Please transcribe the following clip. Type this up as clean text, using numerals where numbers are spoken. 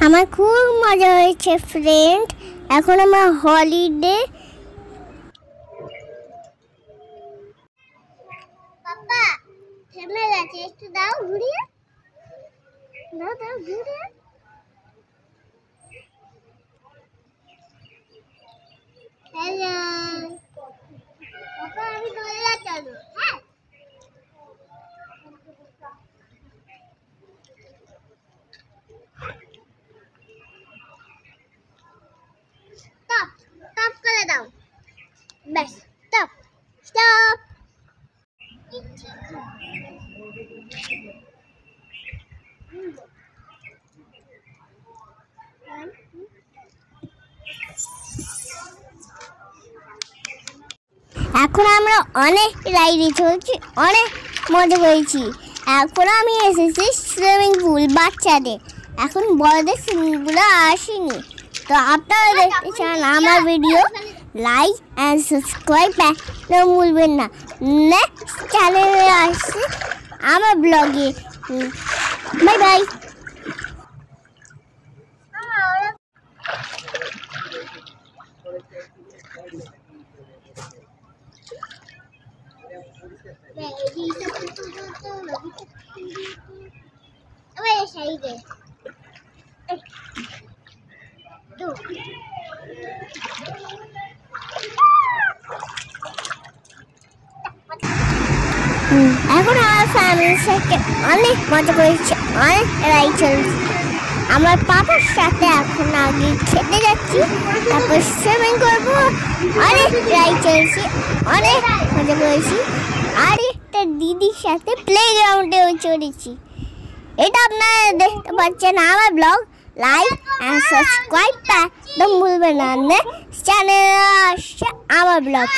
আমার খুব মজা হয়েছে ফ্রেন্ড। এখন আমার হলিডে। পাপা থেমে গেছে, একটু দাও ঘুরিয়ে দাও, দাও ঘুরিয়ে। হ্যালো পাপা, আমি দোলনা চালু। হ্যাঁ স্টপ, স্টপ করে দাও। ব্যাস স্টপ, স্টপ। এখন আমরা অনেক রাইডে চলছি, অনেক মজা করেছি। এখন আমি এসেছি সুইমিং পুল বাচ্চাদের, এখন বড়দের সুইমিং পুলে আসিনি। তো আপনারা দেখতে চান আমার ভিডিও, লাইক অ্যান্ড সাবস্ক্রাইব ভুলবেন না। নেক্সট চ্যানেলে আসছে আমার ব্লগে। Bye bye. এখন আমার ফ্যামিলির সাথে অনেক মজা করেছি, অনেক রাইড চলছে। আমার পাপার সাথে এখন আগে খেতে যাচ্ছি, তারপর সুইমিং করবো। অনেক রাইড চলছে, অনেক মজা করেছি। আর একটা দিদির সাথে প্লেগ্রাউন্ডেও চড়েছি। এটা আপনারা দেখতে পাচ্ছেন আমার ব্লগ। লাইক অ্যান্ড সাবস্ক্রাইব একদম ভুলবেন না। নেক্সট চ্যানেলে আসছে আমার ব্লগ।